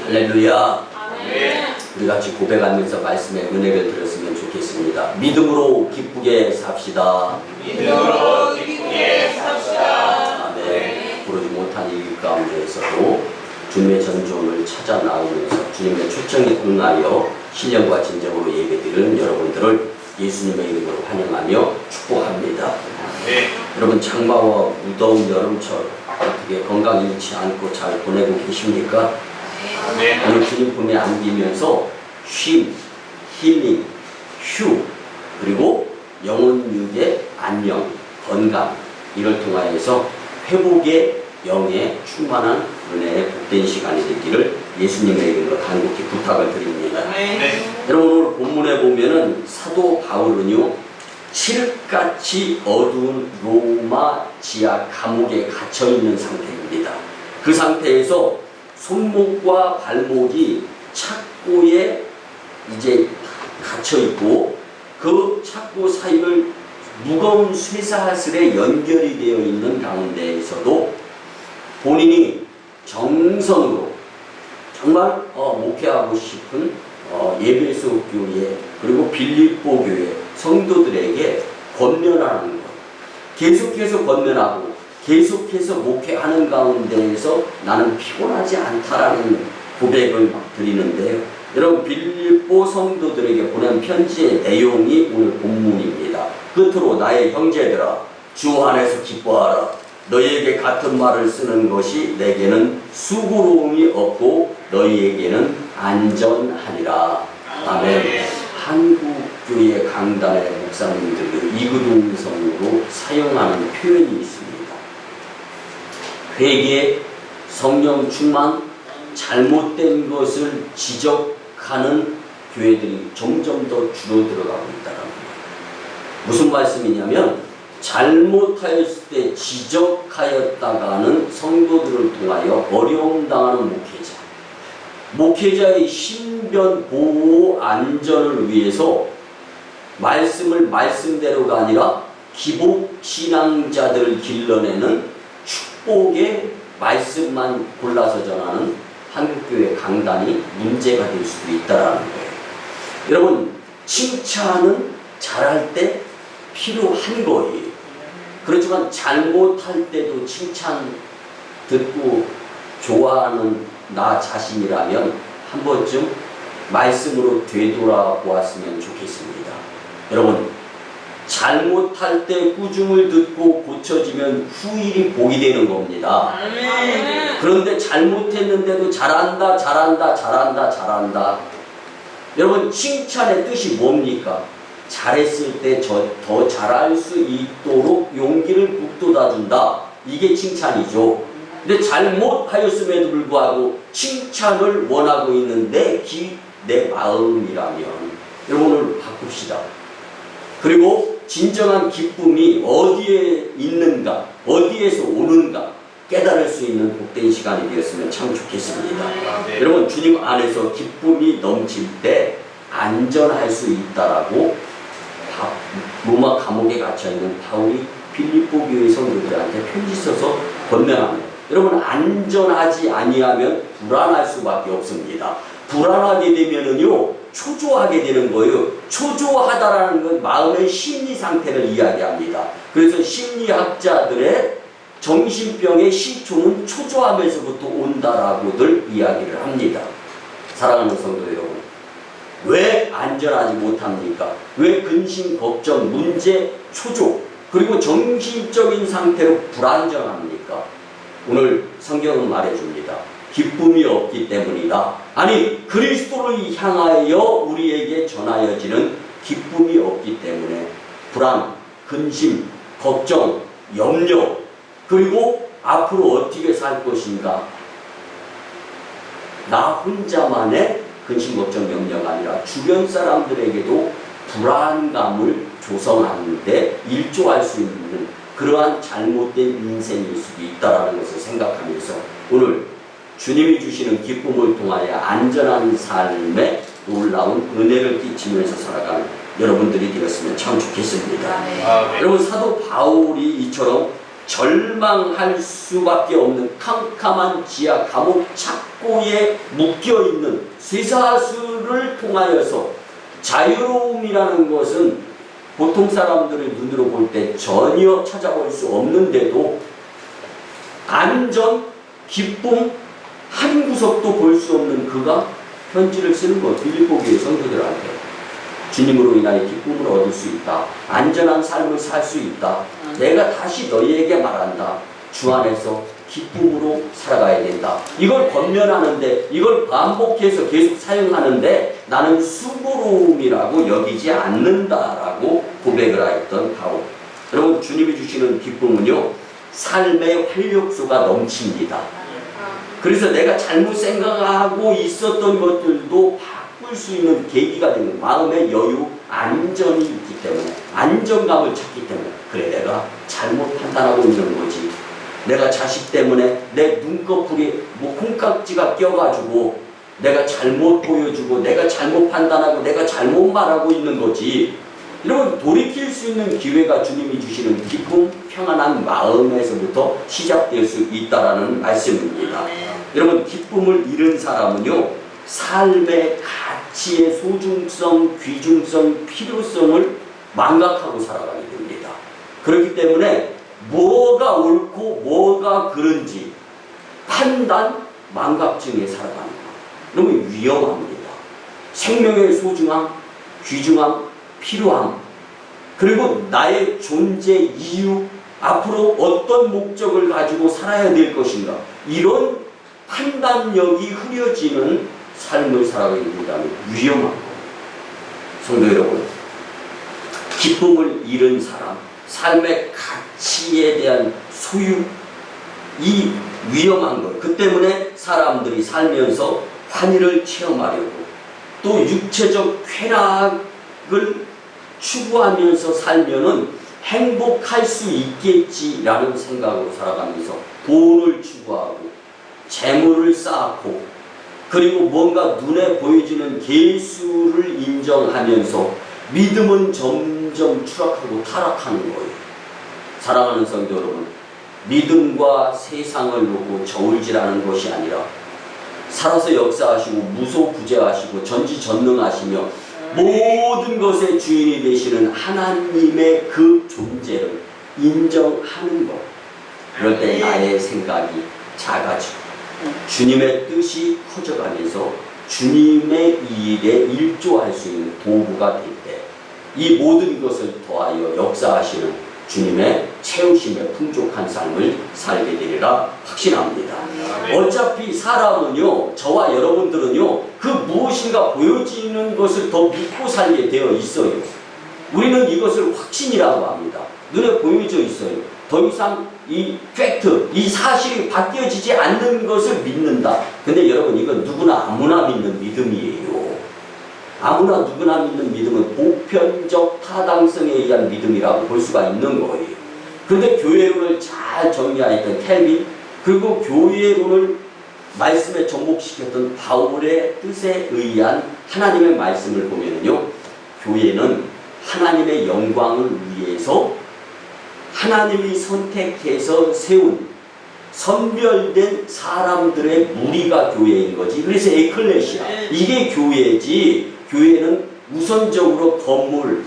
할렐루야. 우리 같이 고백하면서 말씀의 은혜를 들었으면 좋겠습니다. 믿음으로 기쁘게 삽시다. 믿음으로 기쁘게 삽시다. 아멘. 부르지 못한 일 가운데에서도 주님의 전종을 찾아 나오면서 주님의 초청에 응하여 신령과 진정으로 예배드리는 여러분들을 예수님의 이름으로 환영하며 축복합니다. 여러분, 장마와 무더운 여름철 어떻게 건강 잃지 않고 잘 보내고 계십니까? 오늘 주님 품에 안기면서 쉼, 힐링, 휴, 그리고 영혼육의 안녕, 건강, 이를 통하여서 회복의 영에 충만한 은혜의 복된 시간이 되기를 예수님의 이름으로 간곡히 부탁을 드립니다. 여러분, 오늘 본문에 보면은 사도 바울은요, 칠흑같이 어두운 로마 지하 감옥에 갇혀있는 상태입니다. 그 상태에서 손목과 발목이 착고에 이제 갇혀있고 그 착고 사이를 무거운 쇠사슬에 연결이 되어 있는 가운데에서도 본인이 정성으로 정말 목회하고 싶은 예배소 교회 그리고 빌립보 교회 성도들에게 권면하는 것, 계속해서 권면하고 계속해서 목회하는 가운데에서 나는 피곤하지 않다라는 고백을 드리는데요. 여러분, 빌립보 성도들에게 보낸 편지의 내용이 오늘 본문입니다. 끝으로 나의 형제들아, 주 안에서 기뻐하라. 너희에게 같은 말을 쓰는 것이 내게는 수고로움이 없고 너희에게는 안전하니라. 아멘. 한국교회 강단의 목사님들이 이구동성으로 사용하는 표현이 있습니다. 회개, 성령 충만, 잘못된 것을 지적하는 교회들이 점점 더 줄어들어가고 있다는 거예요. 무슨 말씀이냐면 잘못하였을 때 지적하였다가는 성도들을 통하여 어려움 당하는 목회자의 신변 보호 안전을 위해서 말씀을 말씀대로가 아니라 기복신앙자들을 길러내는 축복의 말씀만 골라서 전하는 한국교회 강단이 문제가 될 수도 있다는 거예요. 여러분, 칭찬은 잘할 때 필요한 거예요. 그렇지만 잘못할 때도 칭찬 듣고 좋아하는 나 자신이라면 한 번쯤 말씀으로 되돌아보았으면 좋겠습니다. 여러분, 잘못할 때 꾸중을 듣고 고쳐지면 후일이 복이 되는 겁니다. 그런데 잘못했는데도 잘한다, 잘한다, 잘한다, 잘한다. 여러분, 칭찬의 뜻이 뭡니까? 잘했을 때 더 잘할 수 있도록 용기를 북돋아준다. 이게 칭찬이죠. 근데 잘못하였음에도 불구하고 칭찬을 원하고 있는 내 마음이라면 여러분, 오늘 바꿉시다. 그리고 진정한 기쁨이 어디에 있는가, 어디에서 오는가 깨달을 수 있는 복된 시간이 되었으면 참 좋겠습니다. 여러분, 주님 안에서 기쁨이 넘칠 때 안전할 수 있다라고 로마 감옥에 갇혀있는 바울이 빌립보 교회 성도들한테 편지 써서 권면합니다. 여러분, 안전하지 아니하면 불안할 수밖에 없습니다. 불안하게 되면은요, 초조하게 되는 거예요. 초조하다라는 건 마음의 심리 상태를 이야기합니다. 그래서 심리학자들의 정신병의 시초는 초조함에서부터 온다라고들 이야기를 합니다. 사랑하는 성도 여러분, 왜 안전하지 못합니까? 왜 근심, 걱정, 문제, 초조, 그리고 정신적인 상태로 불안정합니까? 오늘 성경은 말해줍니다. 기쁨이 없기 때문이다. 아니, 그리스도를 향하여 우리에게 전하여지는 기쁨이 없기 때문에 불안, 근심, 걱정, 염려, 그리고 앞으로 어떻게 살 것인가? 나 혼자만의 근심, 걱정, 염려가 아니라 주변 사람들에게도 불안감을 조성하는데 일조할 수 있는 그러한 잘못된 인생일 수도 있다는 것을 생각하면서 오늘 주님이 주시는 기쁨을 통하여 안전한 삶에 놀라운 은혜를 끼치면서 살아가는 여러분들이 되었으면 참 좋겠습니다. 여러분, 사도 바울이 이처럼 절망할 수밖에 없는 캄캄한 지하 감옥 착고에 묶여있는 쇠사슬을 통하여서 자유로움이라는 것은 보통 사람들의 눈으로 볼 때 전혀 찾아볼 수 없는데도 안전, 기쁨, 한 구석도 볼 수 없는 그가 편지를 쓰는 것, 빌립보교의 성도들한테 주님으로 인하여 기쁨을 얻을 수 있다. 안전한 삶을 살 수 있다. 내가 다시 너희에게 말한다. 주 안에서 기쁨으로 살아가야 된다. 이걸 권면하는데, 이걸 반복해서 계속 사용하는데 나는 수고로움이라고 여기지 않는다라고 고백을 하였던 바울. 여러분, 주님이 주시는 기쁨은요, 삶의 활력소가 넘칩니다. 그래서 내가 잘못 생각하고 있었던 것들도 바꿀 수 있는 계기가 되는 마음의 여유, 안전이 있기 때문에, 안정감을 찾기 때문에, 그래 내가 잘못 판단하고 있는 거지. 내가 자식 때문에 내 눈꺼풀이 뭐 콩깍지가 껴가지고 내가 잘못 보여주고 내가 잘못 판단하고 내가 잘못 말하고 있는 거지. 여러분, 돌이킬 수 있는 기회가 주님이 주시는 기쁨, 평안한 마음에서부터 시작될 수 있다라는 말씀입니다. 여러분, 기쁨을 잃은 사람은요, 삶의 가치의 소중성, 귀중성, 필요성을 망각하고 살아가게 됩니다. 그렇기 때문에 뭐가 옳고 뭐가 그른지 판단, 망각증에 살아가는 것, 너무 위험합니다. 생명의 소중함, 귀중함, 필요함, 그리고 나의 존재 이유, 앞으로 어떤 목적을 가지고 살아야 될 것인가, 이런 판단력이 흐려지는 삶을 살아가게 된다면 위험한 겁니다. 성도 여러분, 기쁨을 잃은 사람, 삶의 가치에 대한 소유, 이 위험한 것, 그 때문에 사람들이 살면서 환희를 체험하려고 또 육체적 쾌락을 추구하면서 살면은 행복할 수 있겠지라는 생각으로 살아가면서 돈을 추구하고 재물을 쌓고, 그리고 뭔가 눈에 보여지는 계수를 인정하면서 믿음은 점점 추락하고 타락하는 거예요. 사랑하는 성도 여러분, 믿음과 세상을 놓고 저울질하는 것이 아니라 살아서 역사하시고 무소부재하시고 전지전능하시며 모든 것의 주인이 되시는 하나님의 그 존재를 인정하는 것. 그럴 때 나의 생각이 작아지고 주님의 뜻이 커져가면서 주님의 일에 일조할 수 있는 도구가 될 때 이 모든 것을 더하여 역사하시는 주님의 채우심에 풍족한 삶을 살게 되리라 확신합니다. 어차피 사람은요, 저와 여러분들은요, 그 무엇인가 보여지는 것을 더 믿고 살게 되어 있어요. 우리는 이것을 확신이라고 합니다. 눈에 보여져 있어요. 더 이상 이 팩트, 이 사실이 바뀌어지지 않는 것을 믿는다. 근데 여러분, 이건 누구나 아무나 믿는 믿음이에요. 아무나 누구나 믿는 믿음은 보편적 타당성에 의한 믿음이라고 볼 수가 있는 거예요. 그런데 교회론을 잘 정리하였던 켈빈, 그리고 교회론을 말씀에 접목시켰던 바울의 뜻에 의한 하나님의 말씀을 보면요, 교회는 하나님의 영광을 위해서 하나님이 선택해서 세운 선별된 사람들의 무리가 교회인 거지. 그래서 에클레시아, 이게 교회지. 교회는 우선적으로 건물,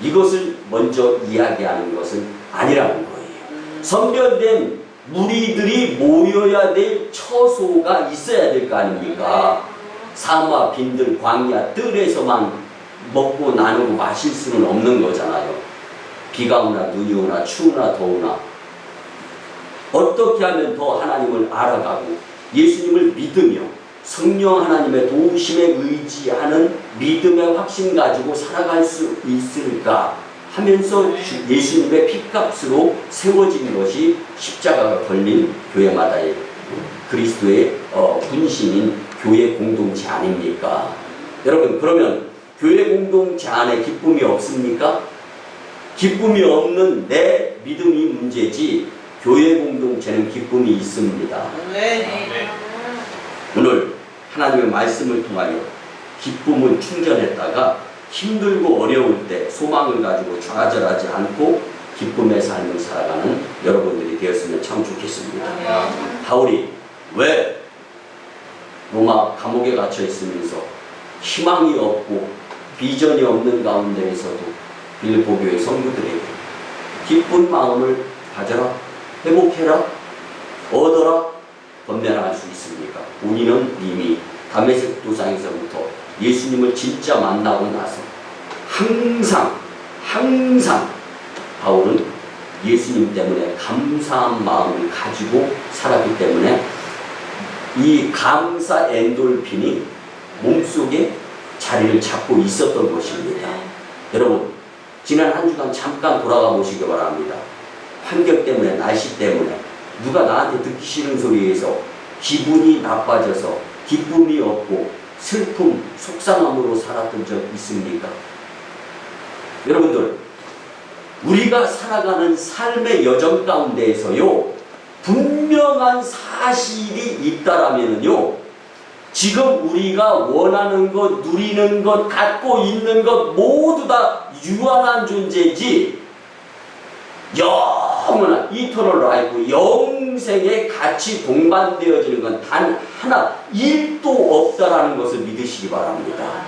이것을 먼저 이야기하는 것은 아니라는 거예요. 선별된 무리들이 모여야 될 처소가 있어야 될 거 아닙니까? 사마, 빈들, 광야, 뜰에서만 먹고 나누고 마실 수는 없는 거잖아요. 비가 오나 눈이 오나 추우나 더우나 어떻게 하면 더 하나님을 알아가고 예수님을 믿으며 성령 하나님의 도우심에 의지하는 믿음의 확신 가지고 살아갈 수 있을까 하면서 예수님의 핏값으로 세워진 것이 십자가가 걸린 교회마다의 그리스도의 분신인 교회 공동체 아닙니까? 여러분, 그러면 교회 공동체 안에 기쁨이 없습니까? 기쁨이 없는 내 믿음이 문제지 교회 공동체는 기쁨이 있습니다. 오늘 하나님의 말씀을 통하여 기쁨을 충전했다가 힘들고 어려울 때 소망을 가지고 좌절하지 않고 기쁨의 삶을 살아가는 여러분들이 되었으면 참 좋겠습니다. 바울이 왜 로마 감옥에 갇혀 있으면서 희망이 없고 비전이 없는 가운데에서도 빌립보 교회 성도들에게 기쁜 마음을 가져라, 회복해라, 얻어라, 건면할 수 있습니까? 본인은 이미 다메섹 도상에서부터 예수님을 진짜 만나고 나서 항상 바울은 예수님 때문에 감사한 마음을 가지고 살았기 때문에 이 감사 엔돌핀이 몸속에 자리를 잡고 있었던 것입니다. 여러분, 지난 한 주간 잠깐 돌아가 보시기 바랍니다. 환경 때문에, 날씨 때문에, 누가 나한테 듣기 싫은 소리에서 기분이 나빠져서 기쁨이 없고 슬픔, 속상함으로 살았던 적 있습니까? 여러분들, 우리가 살아가는 삶의 여정 가운데에서요, 분명한 사실이 있다라면요, 지금 우리가 원하는 것, 누리는 것, 갖고 있는 것 모두 다 유한한 존재지, 영원한 이터널 라이프, 영생에 같이 동반되어지는 건 단 하나, 1도 없다라는 것을 믿으시기 바랍니다.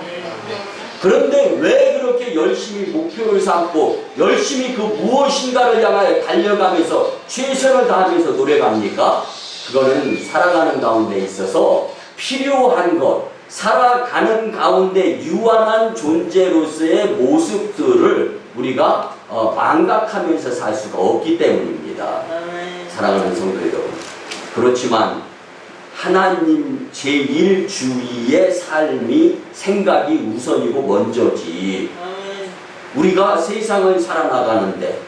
그런데 왜 그렇게 열심히 목표를 삼고 열심히 그 무엇인가를 향하여 달려가면서 최선을 다하면서 노력합니까? 그거는 살아가는 가운데 있어서 필요한 것, 살아가는 가운데 유한한 존재로서의 모습들을 우리가 망각하면서 살 수가 없기 때문입니다. 사랑하는 성도 여러분, 그렇지만 하나님 제1주의의 삶이 생각이 우선이고 먼저지, 우리가 세상을 살아나가는데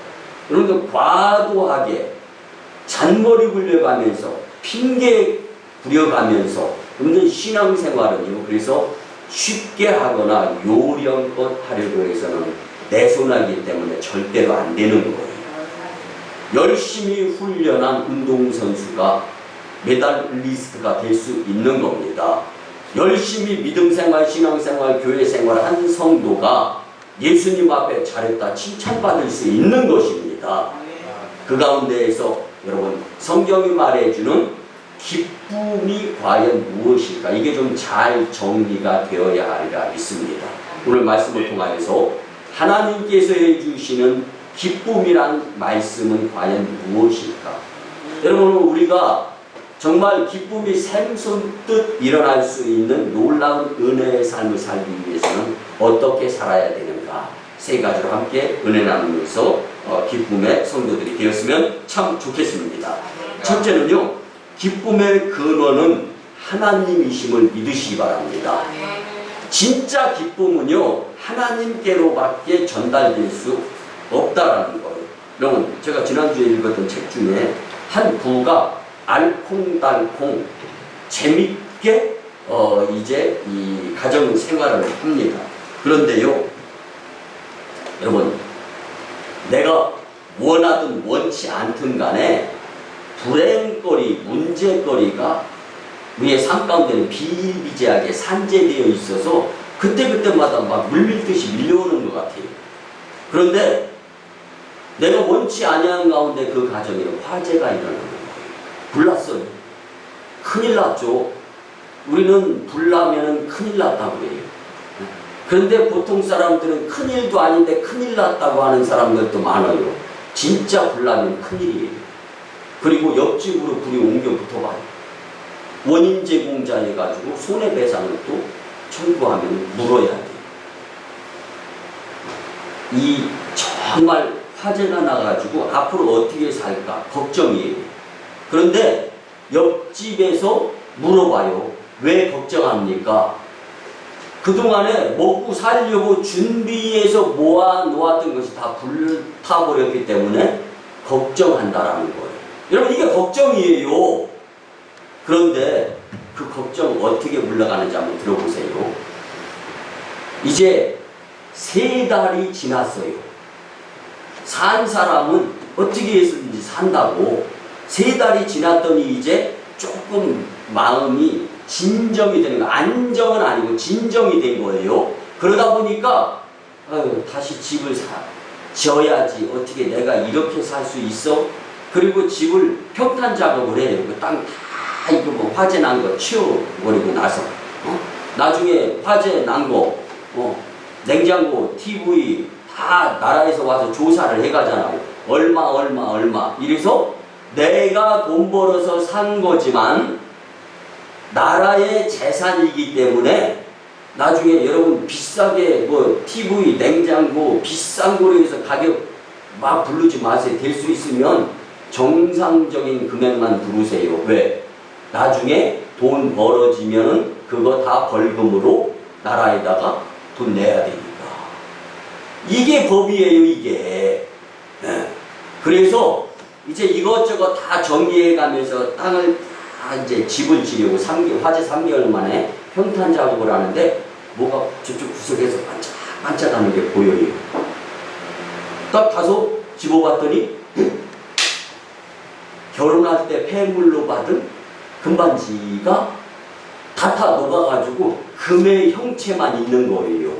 여러분들 과도하게 잔머리 굴려가면서 핑계 부려가면서 여러분들 신앙생활은요, 그래서 쉽게 하거나 요령껏 하려고 해서는 내손하기 때문에 절대로 안 되는 거예요. 열심히 훈련한 운동선수가 메달리스트가 될 수 있는 겁니다. 열심히 믿음생활, 신앙생활, 교회생활 한 성도가 예수님 앞에 잘했다 칭찬받을 수 있는 것입니다. 그 가운데에서 여러분, 성경이 말해주는 기쁨이 과연 무엇일까? 이게 좀 잘 정리가 되어야 하리라 믿습니다. 오늘 말씀을 통하여서 하나님께서 해주시는 기쁨이란 말씀은 과연 무엇일까? 여러분, 우리가 정말 기쁨이 샘솟듯 일어날 수 있는 놀라운 은혜의 삶을 살기 위해서는 어떻게 살아야 되는가? 세 가지로 함께 은혜 나누면서 기쁨의 성도들이 되었으면 참 좋겠습니다. 첫째는요, 기쁨의 근원은 하나님이심을 믿으시기 바랍니다. 진짜 기쁨은요, 하나님께로밖에 전달될 수 없다라는 거예요. 여러분, 제가 지난주에 읽었던 책 중에 한 부가 알콩달콩 재밌게 이제 이 가정 생활을 합니다. 그런데요, 여러분, 내가 원하든 원치 않든 간에 불행거리, 문제거리가 우리의 삶 가운데는 비일비재하게 산재되어 있어서 그때그때마다 막 물밀듯이 밀려오는 것 같아요. 그런데 내가 원치 아니한 가운데 그 가정에 화재가 일어나는 거예요. 불났어요. 큰일 났죠. 우리는 불나면 큰일 났다고 해요. 그런데 보통 사람들은 큰일도 아닌데 큰일 났다고 하는 사람들도 많아요. 진짜 불나면 큰일이에요. 그리고 옆집으로 불이 옮겨 붙어봐요. 원인 제공자 해가지고 손해배상을 또 청구하면 물어야 돼요. 이 정말 화재가 나가지고 앞으로 어떻게 살까 걱정이에요. 그런데 옆집에서 물어봐요. 왜 걱정합니까? 그동안에 먹고 살려고 준비해서 모아놓았던 것이 다 불타버렸기 때문에 걱정한다라는 거예요. 여러분, 이게 걱정이에요. 그런데 그 걱정 어떻게 물러가는지 한번 들어보세요. 이제 3달이 지났어요. 산 사람은 어떻게 해서든지 산다고. 3달이 지났더니 이제 조금 마음이 진정이 되는 거예요. 안정은 아니고 진정이 된 거예요. 그러다 보니까 다시 집을 지어야지 어떻게 내가 이렇게 살 수 있어? 그리고 집을 평탄 작업을 해요. 그 땅 다 이거 뭐 화재 난 거 치워버리고 나서 나중에 화재 난 거 냉장고, TV 다 나라에서 와서 조사를 해가잖아요. 얼마 이래서 내가 돈 벌어서 산 거지만 나라의 재산이기 때문에 나중에 여러분 비싸게 뭐 TV, 냉장고 비싼 거래에서 가격 막 부르지 마세요. 될 수 있으면 정상적인 금액만 부르세요. 왜? 나중에 돈 벌어지면은 그거 다 벌금으로 나라에다가 돈 내야 되니까. 이게 법이에요, 이게. 네. 그래서 이제 이것저것 다 정리해 가면서 땅을 다 이제 집을 지려고 화재 3개월 만에 평탄 작업을 하는데 뭐가 저쪽 구석에서 반짝반짝하는 게 보여요. 딱 가서 집어봤더니 결혼할 때 폐물로 받은 금반지가 다 녹아가지고 금의 형체만 있는 거예요.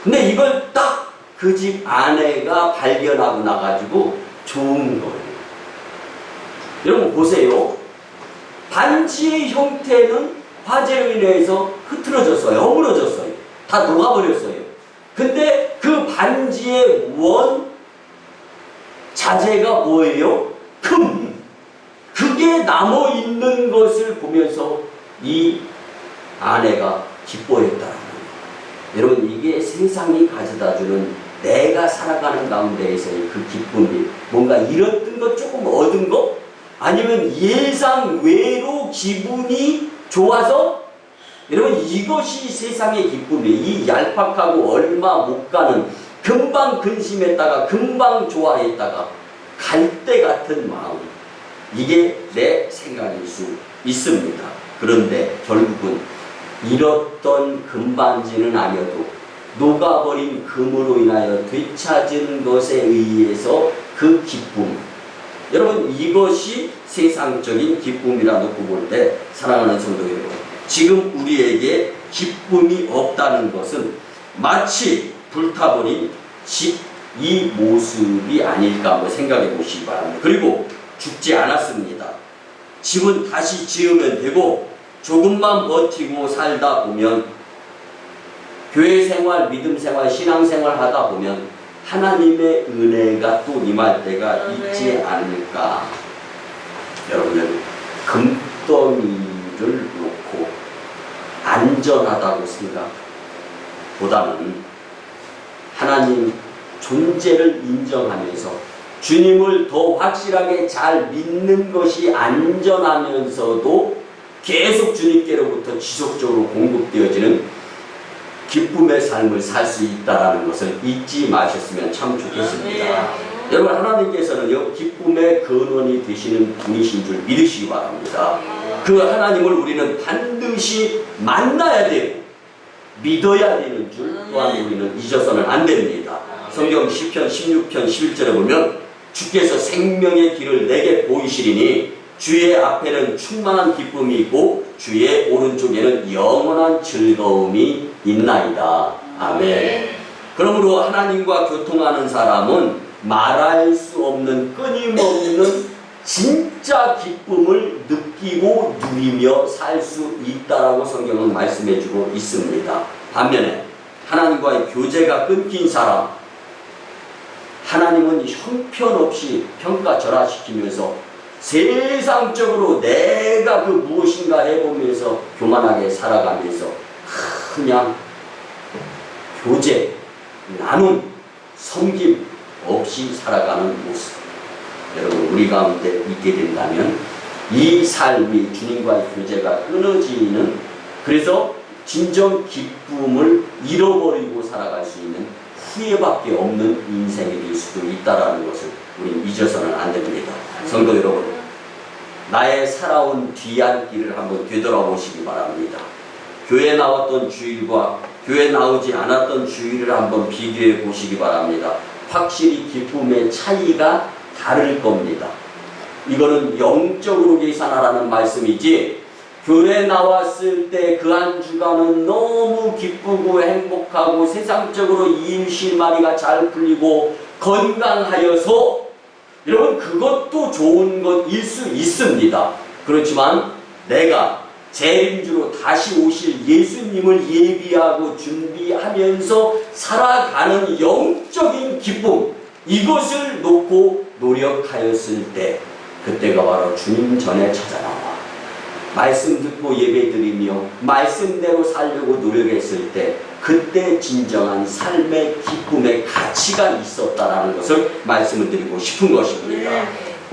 근데 이걸 딱 그 집 아내가 발견하고 나가지고 좋은 거예요. 여러분 보세요. 반지의 형태는 화재로 인해서 흐트러졌어요. 허물어졌어요. 다 녹아버렸어요. 근데 그 반지의 원 자재가 뭐예요? 금. 그게 남아있는 것을 보면서 이 아내가 기뻐했다라는 거예요. 여러분 이게 세상이 가져다주는 내가 살아가는 가운데에서의 그 기쁨이 뭔가 잃었던 것 조금 얻은 것 아니면 예상 외로 기분이 좋아서 여러분 이것이 세상의 기쁨이에요. 이 얄팍하고 얼마 못 가는 금방 근심했다가 금방 좋아했다가 갈대 같은 마음 이게 내 생각일 수 있습니다. 그런데 결국은 잃었던 금반지는 아니어도 녹아버린 금으로 인하여 되찾은 것에 의해서 그 기쁨 여러분 이것이 세상적인 기쁨이라 놓고 볼 때 사랑하는 성도 여러분 지금 우리에게 기쁨이 없다는 것은 마치 불타버린 집 이 모습이 아닐까 한번 생각해 보시기 바랍니다. 그리고 죽지 않았습니다. 집은 다시 지으면 되고 조금만 버티고 살다 보면 교회 생활, 믿음 생활, 신앙 생활 하다 보면 하나님의 은혜가 또 임할 때가 있지 않을까. 여러분은 금덩이를 놓고 안전하다고 생각보다는 하나님 존재를 인정하면서 주님을 더 확실하게 잘 믿는 것이 안전하면서도 계속 주님께로부터 지속적으로 공급되어지는 기쁨의 삶을 살 수 있다는 것을 잊지 마셨으면 참 좋겠습니다. 여러분 하나님께서는요 기쁨의 근원이 되시는 분이신 줄 믿으시기 바랍니다. 그 하나님을 우리는 반드시 만나야 되고 믿어야 되는 줄 또한 우리는 잊어서는 안 됩니다. 성경 시편 16편 11절에 보면 주께서 생명의 길을 내게 보이시리니 주의 앞에는 충만한 기쁨이 있고 주의 오른쪽에는 영원한 즐거움이 있나이다. 아멘. 그러므로 하나님과 교통하는 사람은 말할 수 없는 끊임없는 진짜 기쁨을 느끼고 누리며 살 수 있다라고 성경은 말씀해주고 있습니다. 반면에 하나님과의 교제가 끊긴 사람 하나님은 형편없이 평가절하시키면서 세상적으로 내가 그 무엇인가 해보면서 교만하게 살아가면서 그냥 교제, 나눔, 섬김 없이 살아가는 모습 여러분 우리 가운데 있게 된다면 이 삶이 주님과의 교제가 끊어지는 그래서 진정 기쁨을 잃어버리고 살아갈 수 있는 후회밖에 없는 인생이 될 수도 있다는 것을 우리는 잊어서는 안 됩니다. 성도 여러분 나의 살아온 뒤안길을 한번 되돌아보시기 바랍니다. 교회 나왔던 주일과 교회 나오지 않았던 주일을 한번 비교해 보시기 바랍니다. 확실히 기쁨의 차이가 다를 겁니다. 이거는 영적으로 계산하라는 말씀이지 교회 나왔을 때 그 한 주간은 너무 기쁘고 행복하고 세상적으로 일실마리가 잘 풀리고 건강하여서, 여러분 그것도 좋은 것일 수 있습니다. 그렇지만 내가 재림주로 다시 오실 예수님을 예비하고 준비하면서 살아가는 영적인 기쁨, 이것을 놓고 노력하였을 때, 그때가 바로 주님 전에 찾아나와 말씀 듣고 예배드리며 말씀대로 살려고 노력했을 때, 그때 진정한 삶의 기쁨의 가치가 있었다라는 것을 말씀을 드리고 싶은 것입니다.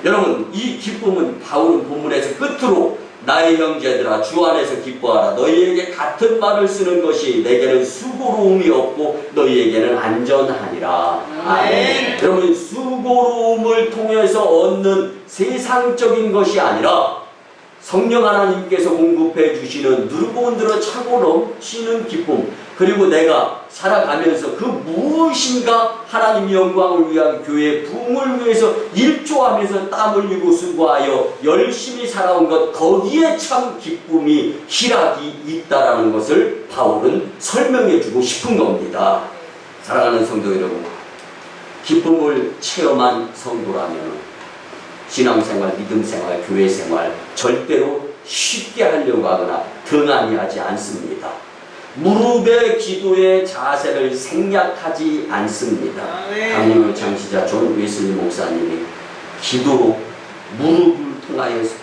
여러분, 이 기쁨은 바울은 본문에서 끝으로 나의 형제들아 주 안에서 기뻐하라, 너희에게 같은 말을 쓰는 것이 내게는 수고로움이 없고 너희에게는 안전하니라. 아멘. 여러분, 수고로움을 통해서 얻는 세상적인 것이 아니라 성령 하나님께서 공급해 주시는 누르고 흔들어 차고 넘치는 기쁨, 그리고 내가 살아가면서 그 무엇인가 하나님 영광을 위한 교회의 부흥을 위해서 일조하면서 땀 흘리고 수고하여 열심히 살아온 것, 거기에 참 기쁨이, 희락이 있다라는 것을 바울은 설명해 주고 싶은 겁니다. 사랑하는 성도 여러분, 기쁨을 체험한 성도라면 신앙생활, 믿음생활, 교회생활 절대로 쉽게 하려고 하거나 등한히 하지 않습니다. 무릎의 기도의 자세를 생략하지 않습니다. 강림의 창시자 존 웨슬리 목사님이 기도로 무릎을 통하여서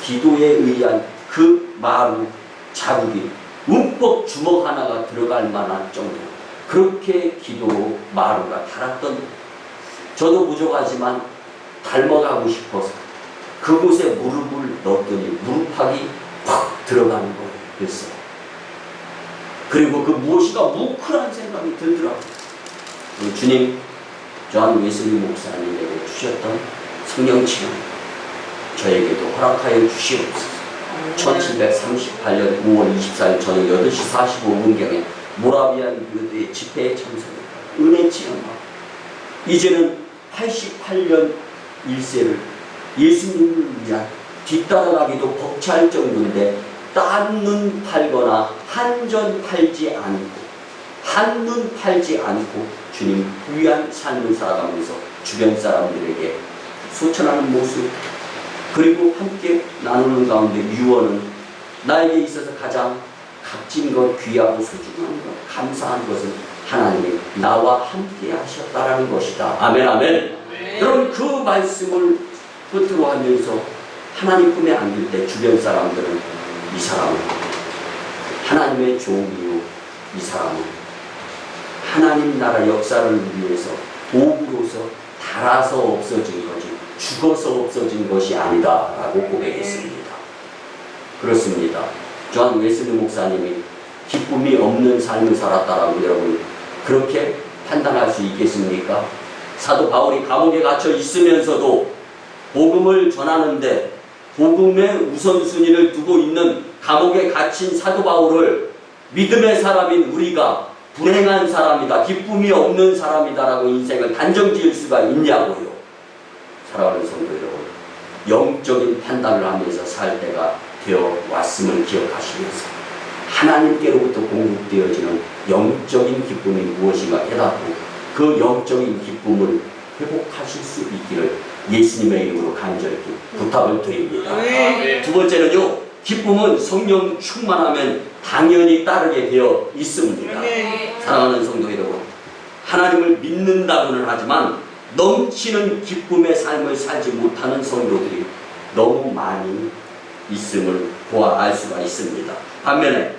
기도에 의한 그 마루 자국이 움뻑 주먹 하나가 들어갈 만한 정도, 그렇게 기도로 마루가 달았던, 저도 부족하지만 닮아가고 싶어서 그곳에 무릎을 넣었더니 무릎팍이 팍 들어가는 거예요. 그래서 그리고 그 무엇인가 뭉클한 생각이 들더라고요. 주님, 존 웨슬리 목사님에게 주셨던 성령 체험 저에게도 허락하여 주시옵소서. 1738년 5월 24일 저녁 8시 45분경에 모라비안 교회의 집회에 참석했다. 은혜 체험하고 이제는 88년 1세를 예수님을 위한 뒤따라가기도 벅찰 정도인데, 딴 눈 팔거나 한전 팔지 않고 주님 위한 삶을 살아가면서 주변 사람들에게 소천하는 모습, 그리고 함께 나누는 가운데 유언은 나에게 있어서 가장 값진 것, 귀하고 소중한 것, 감사한 것은 하나님이 나와 함께 하셨다라는 것이다. 아멘, 아멘. 여러분, 그 말씀을 끝으로 하면서 하나님 품에 안길 때 주변 사람들은 이 사람은 하나님의 종이요, 이 사람은 하나님 나라 역사를 위해서 도구로서 달아서 없어진 거지 죽어서 없어진 것이 아니다 라고 고백했습니다. 그렇습니다. 존 웨슬리 목사님이 기쁨이 없는 삶을 살았다라고 여러분 그렇게 판단할 수 있겠습니까? 사도 바울이 감옥에 갇혀 있으면서도 복음을 전하는데 복음의 우선순위를 두고 있는 감옥에 갇힌 사도 바울을 믿음의 사람인 우리가 불행한 사람이다, 기쁨이 없는 사람이다 라고 인생을 단정 지을 수가 있냐고요. 사랑하는 성도 여러분, 영적인 판단을 하면서 살 때가 되어 왔음을 기억하시면서 하나님께로부터 공급되어지는 영적인 기쁨이 무엇인가 깨닫고 그 영적인 기쁨을 회복하실 수 있기를 예수님의 이름으로 간절히 부탁을 드립니다. 두 번째는요, 기쁨은 성령 충만하면 당연히 따르게 되어 있습니다. 사랑하는 성도 여러분, 하나님을 믿는다고는 하지만 넘치는 기쁨의 삶을 살지 못하는 성도들이 너무 많이 있음을 보아 알 수가 있습니다. 반면에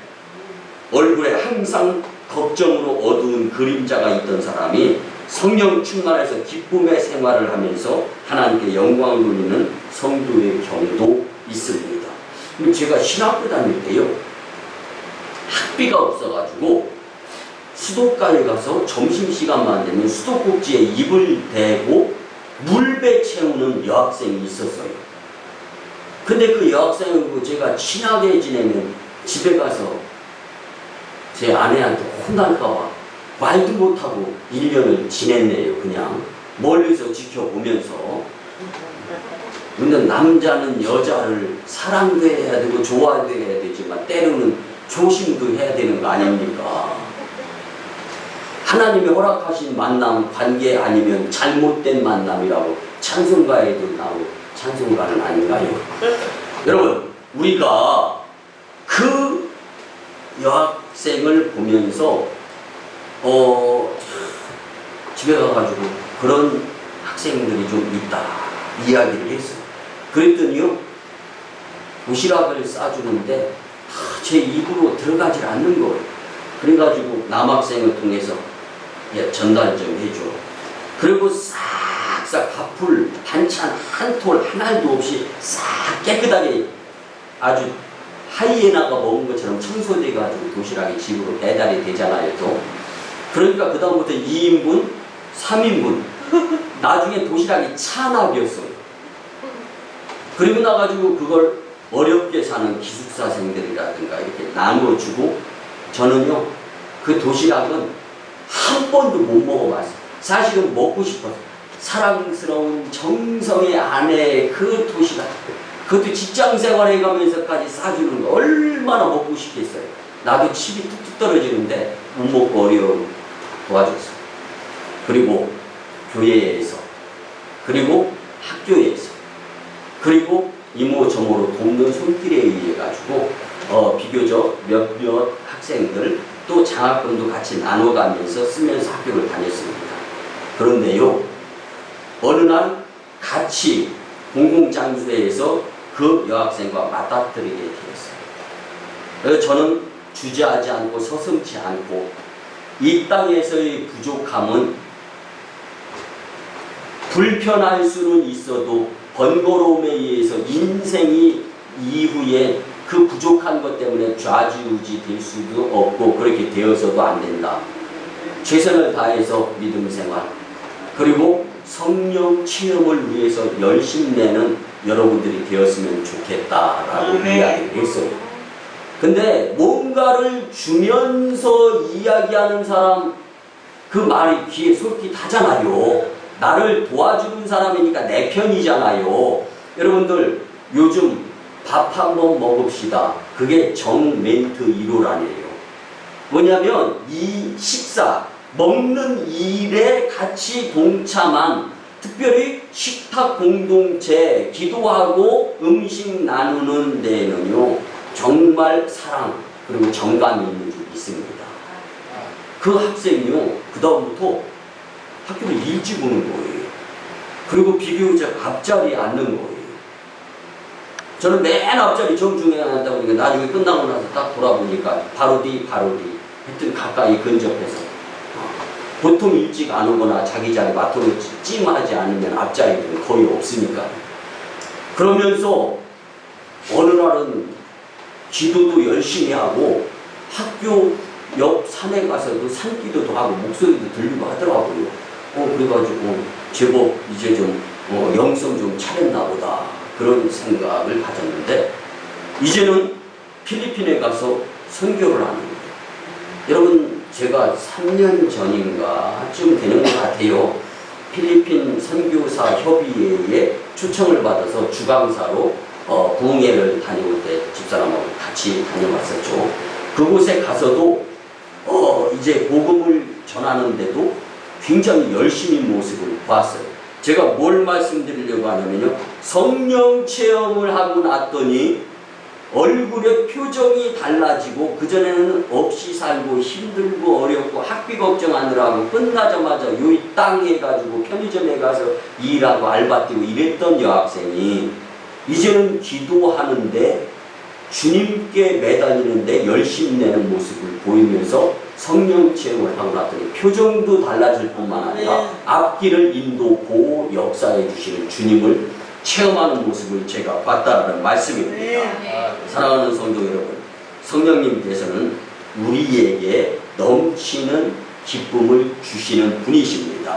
얼굴에 항상 걱정으로 어두운 그림자가 있던 사람이 성령 충만해서 기쁨의 생활을 하면서 하나님께 영광을 돌리는 성도의 경우도 있습니다. 제가 신학교 다닐 때요, 학비가 없어가지고 수도가에 가서 점심시간만 되면 수도꼭지에 입을 대고 물배 채우는 여학생이 있었어요. 근데 그 여학생하고 제가 친하게 지내면 집에 가서 제 아내한테 혼날까봐 말도 못하고 1년을 지냈네요. 그냥 멀리서 지켜보면서. 근데 남자는 여자를 사랑도 해야 되고 좋아도 해야 되지만 때로는 조심도 해야 되는 거 아닙니까? 하나님이 허락하신 만남, 관계 아니면 잘못된 만남이라고 찬송가에도 나오고 찬송가는 아닌가요? 여러분, 우리가 그 여학생을 보면서 집에 가가지고 그런 학생들이 좀 있다 이야기를 했어요. 그랬더니요, 도시락을 싸주는데 제 입으로 들어가질 않는 거예요. 그래가지고 남학생을 통해서 전달 좀 해줘. 그리고 싹싹 밥풀 반찬 한 톨 하나도 없이 싹 깨끗하게 아주 하이에나가 먹은 것처럼 청소돼가지고 도시락이 집으로 배달이 되잖아요. 또. 그러니까 그 다음부터 2인분, 3인분 나중에 도시락이 찬압이었어요. 그리고 나가지고 그걸 어렵게 사는 기숙사생들이라든가 이렇게 나눠주고, 저는요 그 도시락은 한 번도 못 먹어봤어요. 사실은 먹고 싶어서. 사랑스러운 정성의 아내의 그 도시락, 그것도 직장생활에 가면서까지 싸주는 거 얼마나 먹고 싶겠어요. 나도 침이 툭툭 떨어지는데 못 먹고 어려움 도와줬어요. 그리고 교회에서, 그리고 학교에서, 그리고 이모저모로 돕는 손길에 의해 가지고 비교적 몇몇 학생들 또 장학금도 같이 나눠가면서 쓰면서 학교를 다녔습니다. 그런데요, 어느 날 같이 공공장소에서 그 여학생과 맞닥뜨리게 되었어요. 그래서 저는 주저하지 않고 서슴지 않고, 이 땅에서의 부족함은 불편할 수는 있어도 번거로움에 의해서 인생이 이후에 그 부족한 것 때문에 좌지우지 될 수도 없고 그렇게 되어서도 안 된다. 최선을 다해서 믿음 생활, 그리고 성령 체험을 위해서 열심히 내는 여러분들이 되었으면 좋겠다라고 이야기를 했어요. 근데 뭔가를 주면서 이야기하는 사람, 그 말이 귀에 솔깃하잖아요. 나를 도와주는 사람이니까 내 편이잖아요. 여러분들, 요즘 밥 한번 먹읍시다. 그게 정멘트 1호란이에요. 뭐냐면 이 식사, 먹는 일에 같이 동참한, 특별히 식탁 공동체, 기도하고 음식 나누는 데는요 정말 사랑 그리고 정감이 있는 줄 믿습니다. 그 학생이요 그 다음부터 학교를 일찍 오는 거예요. 그리고 비교적 앞자리에 앉는 거예요. 저는 맨 앞자리 정중에 앉았다 보니까 나중에 끝나고 나서 딱 돌아보니까 바로 뒤 하여튼 가까이 근접해서, 보통 일찍 안 오거나 자기 자리 맡으로 찜하지 않으면 앞자리는 거의 없으니까. 그러면서 어느 날은 기도도 열심히 하고 학교 옆 산에 가서도 산기도도 하고 목소리도 들리고 하더라고요. 그래가지고 제법 이제 좀 영성 좀 차렸나 보다 그런 생각을 가졌는데, 이제는 필리핀에 가서 선교를 하는 거예요. 여러분, 제가 3년 전인가쯤 되는 것 같아요. 필리핀 선교사 협의회에 초청을 받아서 주강사로 부흥회를 다녀올 때 집사람하고 같이 다녀왔었죠. 그곳에 가서도 이제 복음을 전하는데도 굉장히 열심히 모습을 봤어요. 제가 뭘 말씀드리려고 하냐면요, 성령 체험을 하고 났더니 얼굴의 표정이 달라지고, 그전에는 없이 살고 힘들고 어렵고 학비 걱정하느라고 끝나자마자 요 땅에 가지고 편의점에 가서 일하고 알바 뛰고 이랬던 여학생이 이제는 기도하는데 주님께 매달리는데 열심히 내는 모습을 보이면서 성령 체험을 하고 났더니 표정도 달라질 뿐만 아니라 앞길을 인도 보호 역사해 주시는 주님을 체험하는 모습을 제가 봤다는 말씀입니다. 사랑하는 성도 여러분, 성령님께서는 우리에게 넘치는 기쁨을 주시는 분이십니다.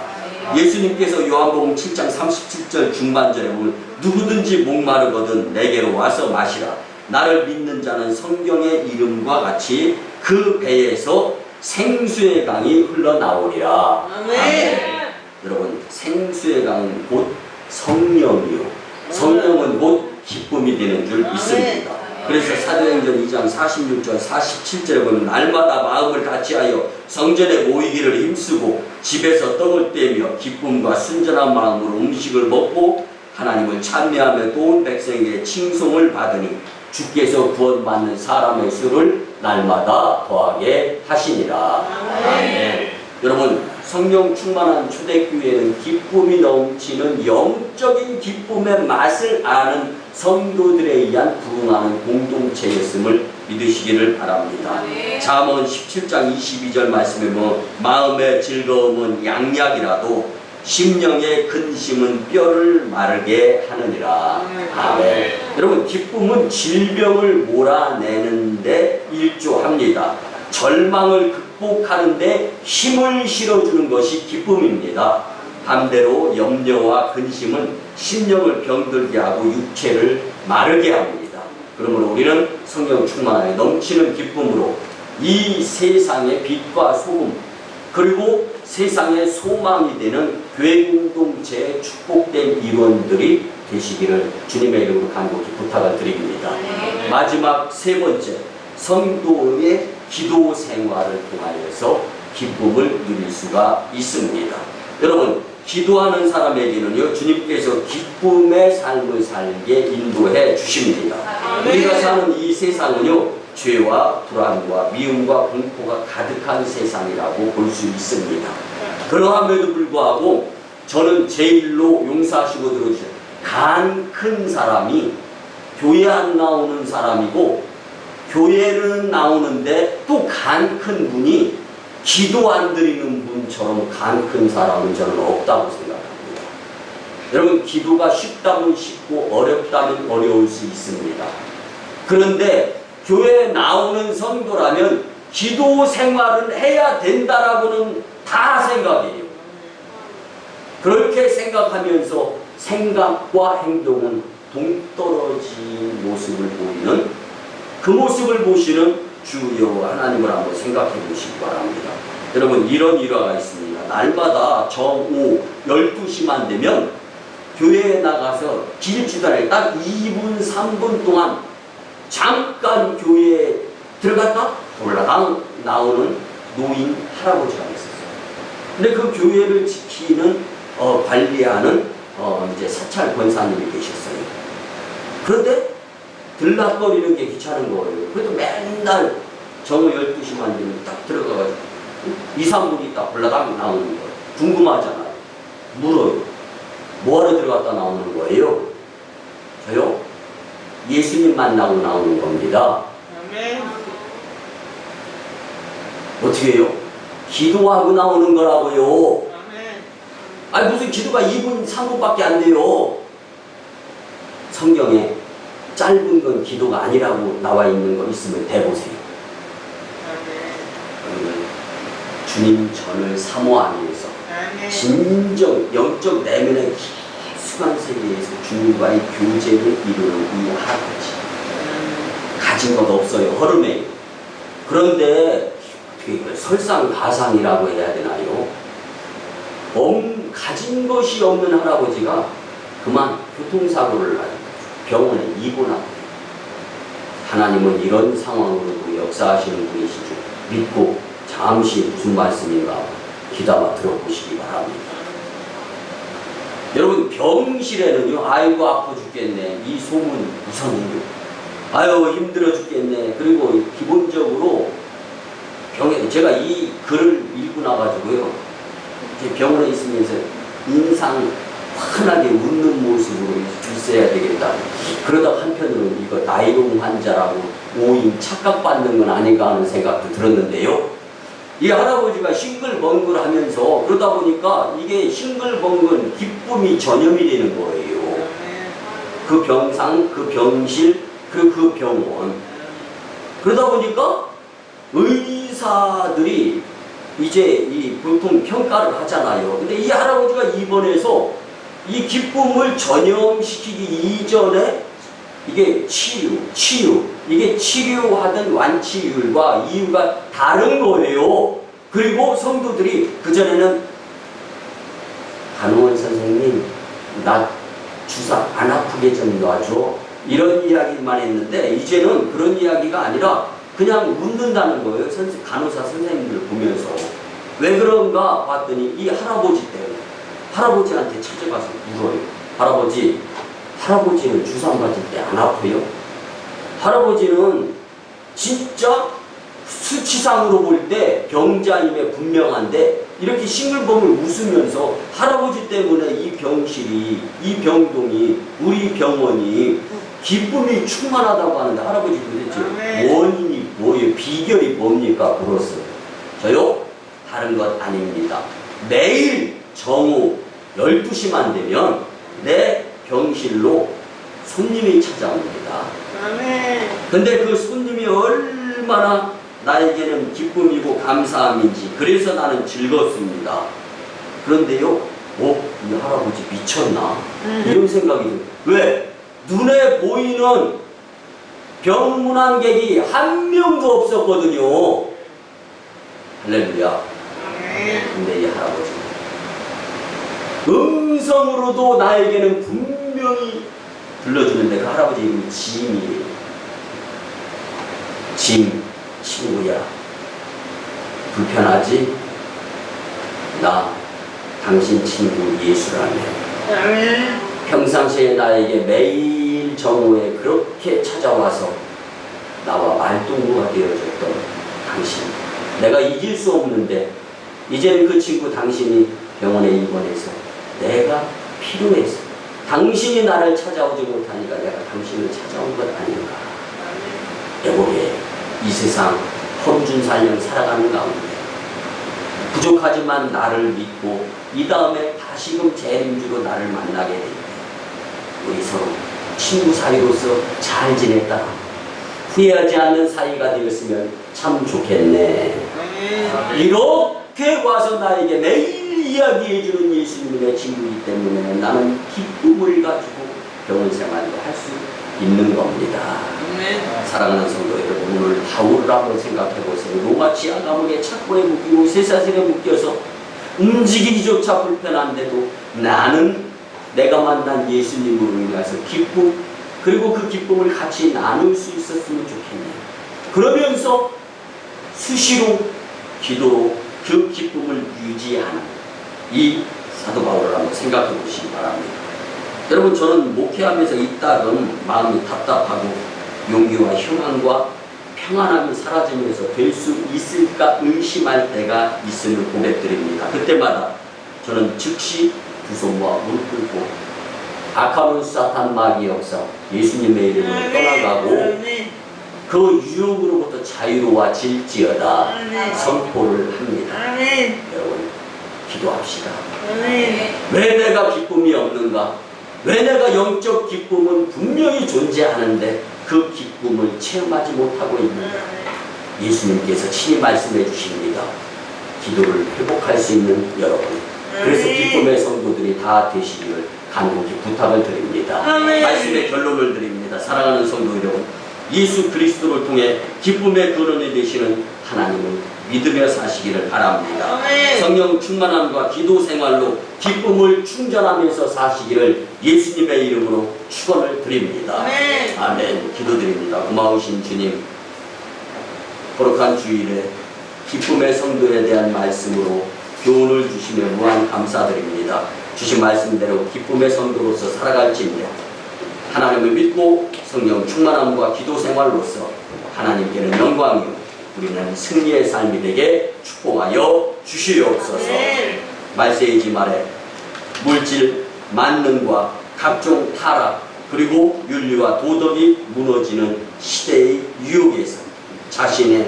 예수님께서 요한복음 7장 37절 중반절에 보면 누구든지 목마르거든 내게로 와서 마시라. 나를 믿는 자는 성경의 이름과 같이 그 배에서 생수의 강이 흘러나오리라. 아멘. 여러분, 생수의 강은 곧 성령이요, 성령은 곧 기쁨이 되는 줄 믿습니다. 그래서 사도행전 2장 46절 47절에 보면 날마다 마음을 같이하여 성전에 모이기를 힘쓰고 집에서 떡을 떼며 기쁨과 순전한 마음으로 음식을 먹고 하나님을 찬미하며 또 온 백성에게 칭송을 받으니 주께서 구원받는 사람의 수를 날마다 더하게 하시니라. 아멘. 여러분, 성령 충만한 초대교회는 기쁨이 넘치는 영적인 기쁨의 맛을 아는 성도들에 의한 부흥하는 공동체였음을 믿으시기를 바랍니다. 잠언 17장 22절 말씀에 보면 마음의 즐거움은 양약이라도 심령의 근심은 뼈를 마르게 하느니라. 아멘. 여러분, 기쁨은 질병을 몰아내는데 일조합니다. 절망을 극복하는데 힘을 실어주는 것이 기쁨입니다. 반대로 염려와 근심은 심령을 병들게 하고 육체를 마르게 합니다. 그러므로 우리는 성령 충만하게 넘치는 기쁨으로 이 세상의 빛과 소금 그리고 세상의 소망이 되는 교회 공동체의 축복된 일원들이 되시기를 주님의 이름으로 간곡히 부탁을 드립니다. 마지막 세 번째, 성도의 기도 생활을 통하여서 기쁨을 누릴 수가 있습니다. 여러분, 기도하는 사람에게는요, 주님께서 기쁨의 삶을 살게 인도해 주십니다. 우리가 사는 이 세상은요, 죄와 불안과 미움과 공포가 가득한 세상이라고 볼 수 있습니다. 그러함에도 불구하고 저는 제 일로 용서하시고 들어주세요. 간 큰 사람이 교회 안 나오는 사람이고 교회는 나오는데 또 간 큰 분이 기도 안 드리는 분처럼 간 큰 사람은 저는 없다고 생각합니다. 여러분, 기도가 쉽다면 쉽고 어렵다면 어려울 수 있습니다. 그런데 교회에 나오는 성도라면 기도 생활을 해야 된다라고는 다 생각해요. 그렇게 생각하면서 생각과 행동은 동떨어진 모습을 보이는 그 모습을 보시는 주여 하나님을 한번 생각해 보시기 바랍니다. 여러분, 이런 일화가 있습니다. 날마다 정오 12시만 되면 교회에 나가서 길주단에 딱 2분 3분 동안 잠깐 교회에 들어갔다 올라당 나오는 노인 할아버지가 있었어요. 근데 그 교회를 지키는 관리하는 이제 사찰 권사님이 계셨어요. 그런데 들락거리는 게 귀찮은 거예요. 그래도 맨날 정오 12시만 되면 딱 들어가가지고 2, 3분 있다 올라당 나오는 거예요. 궁금하잖아요. 물어요. 뭐하러 들어갔다 나오는 거예요? 저요? 예수님 만나고 나오는 겁니다. 아멘. 어떻게 해요? 기도하고 나오는 거라고요. 아멘. 아니 무슨 기도가 2분, 3분밖에 안 돼요. 성경에 짧은 건 기도가 아니라고 나와 있는 거 있으면 대보세요. 그러면 주님 전을 사모하면서 진정 영적 내면의 깊숙한 세계에서 주님과의 교제를 이루는 이 할아버지 가진 것 없어요. 허름해요. 그런데 설상가상이라고 해야 되나요? 가진 것이 없는 할아버지가 그만 교통사고를 나요. 병원에 입원하고 하나님은 이런 상황으로도 역사하시는 분이시죠. 믿고 잠시 무슨 말씀인가 귀담아 들어보시기 바랍니다. 여러분, 병실에는요, 아이고 아파 죽겠네, 이 소문 우선이요. 아유 힘들어 죽겠네. 그리고 기본적으로 제가 이 글을 읽고 나가지고요, 병원에 있으면서 인상 환하게 웃는 모습으로 있어야 되겠다. 그러다 한편으로는 이거 나이롱 환자라고 오인 착각받는 건 아닌가 하는 생각도 들었는데요. 이 할아버지가 싱글벙글 하면서 그러다 보니까 이게 싱글벙글 기쁨이 전염이 되는 거예요. 그 병상, 그 병실, 그 병원. 그러다 보니까 의사들이 이제 이 보통 평가를 하잖아요. 근데 이 할아버지가 입원해서 이 기쁨을 전염시키기 이전에 이게 치유, 이게 치료하던 완치율과 이유가 다른 거예요. 그리고 성도들이 그전에는 간호원 선생님, 나 주사 안 아프게 좀 놔줘. 이런 이야기만 했는데 이제는 그런 이야기가 아니라 그냥 묻는다는 거예요. 간호사 선생님들 보면서. 왜 그런가 봤더니 이 할아버지 때문에 할아버지한테 찾아가서 물어요. 할아버지는 주사 맞을 때 안 아파요? 할아버지는 진짜 수치상으로 볼 때 병자임에 분명한데 이렇게 싱글벙글 웃으면서 할아버지 때문에 이 병실이, 이 병동이, 우리 병원이 기쁨이 충만하다고 하는데 할아버지 도대체 원인이 뭐예요? 비결이 뭡니까? 물었어요. 저요? 다른 것 아닙니다. 매일 정오 12시만 되면 내 병실로 손님이 찾아옵니다. 근데 그 손님이 얼마나 나에게는 기쁨이고 감사함인지 그래서 나는 즐겁습니다. 그런데요, 이 할아버지 미쳤나? 이런 생각이 들어요. 왜? 눈에 보이는 병문안객이 한 명도 없었거든요. 할렐루야. 근데 이 할아버지 음성으로도 나에게는 분명히 들려주는데 그 할아버지 이름이 짐이에요. 짐, 친구야. 불편하지? 나 당신 친구 예수라네. 평상시에 나에게 매일 정오에 그렇게 찾아와서 나와 말동무가 되어줬던 당신. 내가 이길 수 없는데 이제는 그 친구 당신이 병원에 입원해서 내가 필요해서 당신이 나를 찾아오지 못하니까 내가 당신을 찾아온 것 아닌가. 여보게 이 세상 험준살령 살아가는 가운데 부족하지만 나를 믿고 이 다음에 다시금 재림주로 나를 만나게 될 때 우리 서로 친구 사이로서 잘 지냈다 후회하지 않는 사이가 되었으면 참 좋겠네. 이렇게 와서 나에게 매일 이야기해주는 예수님이 내 친구이기 때문에 나는 기쁨을 가지고 병원 생활도 할 수 있는 겁니다. 사랑하는 성도 여러분, 오늘 바울을 한번 생각해 보세요. 로마 지하 감옥에 착고에 묶이고 쇠사슬에 묶여서 움직이기조차 불편한데도 나는 내가 만난 예수님으로 인해서 기쁨, 그리고 그 기쁨을 같이 나눌 수 있었으면 좋겠네요. 그러면서 수시로 기도로 그 기쁨을 유지하는 이 사도 바울을 한번 생각해 보시기 바랍니다. 여러분, 저는 목회하면서 이따금 마음이 답답하고 용기와 희망과 평안함이 사라지면서 될 수 있을까 의심할 때가 있음을 고백드립니다. 그때마다 저는 즉시 두 손 모아 무릎 꿇고 악하면 사탄 마귀 역사 예수님의 이름으로 떠나가고 그 유혹으로부터 자유로워질지어다 선포를 합니다. 여러분, 기도합시다. 왜 내가 기쁨이 없는가? 왜 내가 영적 기쁨은 분명히 존재하는데 그 기쁨을 체험하지 못하고 있는가? 예수님께서 친히 말씀해 주십니다. 기도를 회복할 수 있는 여러분, 그래서 기쁨의 성도들이 다 되시기를 간곡히 부탁을 드립니다. 말씀의 결론을 드립니다. 사랑하는 성도 여러분, 예수 그리스도를 통해 기쁨의 근원이 되시는 하나님을 믿으며 사시기를 바랍니다. 성령 충만함과 기도 생활로 기쁨을 충전하면서 사시기를 예수님의 이름으로 축원을 드립니다. 아멘. 기도드립니다. 고마우신 주님, 거룩한 주일에 기쁨의 성도에 대한 말씀으로 교훈을 주시며 무한 감사드립니다. 주신 말씀대로 기쁨의 성도로서 살아갈지며 하나님을 믿고 성령 충만함과 기도 생활로서 하나님께는 영광이요 우리는 승리의 삶이 되게 축복하여 주시옵소서. 말세이지 말에 물질, 만능과 각종 타락 그리고 윤리와 도덕이 무너지는 시대의 유혹에서 자신의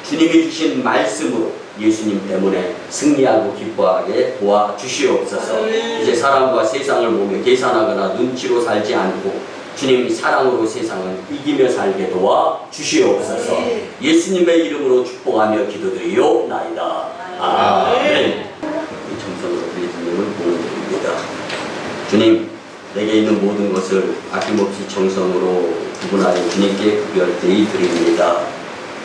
주님이 주신 말씀으로 예수님 때문에 승리하고 기뻐하게 도와주시옵소서. 이제 사람과 세상을 보며 계산하거나 눈치로 살지 않고 주님 사랑으로 세상을 이기며 살게 도와주시옵소서. 예수님의 이름으로 축복하며 기도드리옵나이다. 아멘. 정성으로 드린 주님을 공헌드립니다. 주님, 내게 있는 모든 것을 아낌없이 정성으로 구분하여 주님께 구별되이 드립니다.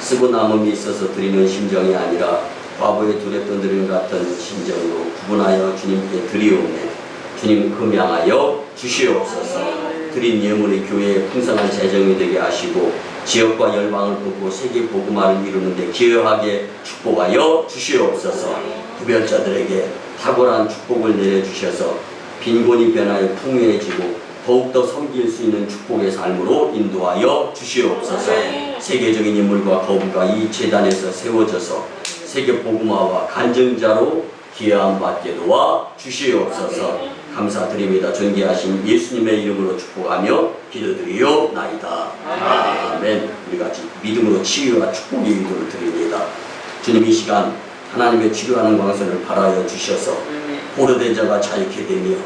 쓰고 남음이 있어서 드리는 심정이 아니라 과부의 두렵던 드림 같은 심정으로 구분하여 주님께 드리오매 주님 금양하여 주시옵소서. 드린 예물의 교회에 풍성한 재정이 되게 하시고 지역과 열방을 돕고 세계 복음화를 이루는데 기여하게 축복하여 주시옵소서. 구별자들에게 탁월한 축복을 내려주셔서 빈곤이 변하여 풍요해지고 더욱더 섬길 수 있는 축복의 삶으로 인도하여 주시옵소서. 세계적인 인물과 거부가 이 재단에서 세워져서 세계 복음화와 간증자로 기여함 받게 도와 주시옵소서. 감사드립니다. 존귀하신 예수님의 이름으로 축복하며 기도드리옵나이다. 아멘. 우리 같이 믿음으로 치유와 축복의 기도를 드립니다. 주님, 이 시간 하나님의 치료하는 광선을 발하여 주셔서 포로된 자가 자유케 되며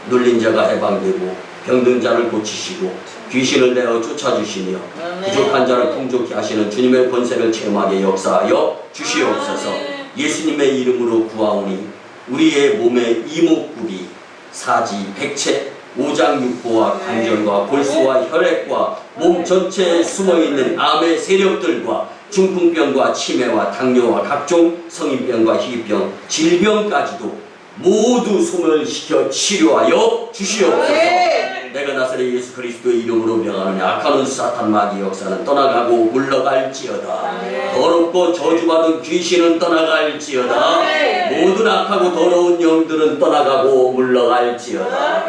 눌린 자가 해방되고 병든 자를 고치시고 귀신을 내어 쫓아주시며 부족한 자를 풍족케 하시는 주님의 권세를 체험하게 역사하여 주시옵소서. 예수님의 이름으로 구하오니 우리의 몸의 이목구비, 사지, 백체, 오장육부와 관절과 골수와 혈액과 몸 전체에 숨어있는 암의 세력들과 중풍병과 치매와 당뇨와 각종 성인병과 희귀병, 질병까지도 모두 소멸시켜 치료하여 주시옵소서. 내가 나사렛 예수 그리스도의 이름으로 명하노니 악한 사탄 마귀 역사는 떠나가고 물러갈지어다. 더럽고 저주받은 귀신은 떠나갈지어다. 모든 악하고 더러운 영들은 떠나가고 물러갈지어다.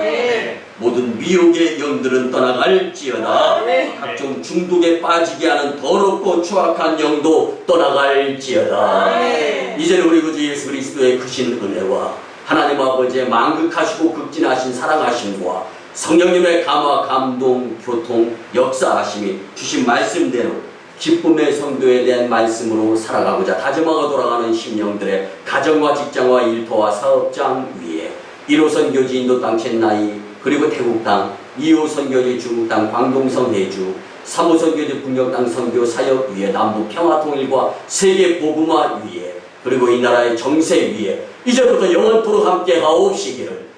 모든 미혹의 영들은 떠나갈지어다. 각종 중독에 빠지게 하는 더럽고 추악한 영도 떠나갈지어다. 이제는 우리 구주 예수 그리스도의 크신 은혜와 하나님 아버지의 만극하시고 극진하신 사랑하심과 성령님의 감화, 감동, 교통, 역사하심이 주신 말씀대로 기쁨의 성도에 대한 말씀으로 살아가고자 다짐하고 돌아가는 심령들의 가정과 직장과 일터와 사업장 위에 1호 선교지 인도 땅 첸나이, 그리고 태국 땅, 2호 선교지 중국 땅 광동성 해주, 3호 선교지 북녘 땅 선교 사역 위에 남북 평화 통일과 세계 복음화 위에, 그리고 이 나라의 정세 위에 이제부터 영원토록 함께 하옵시기를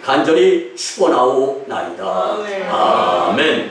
간절히 축원하오나이다. 아멘.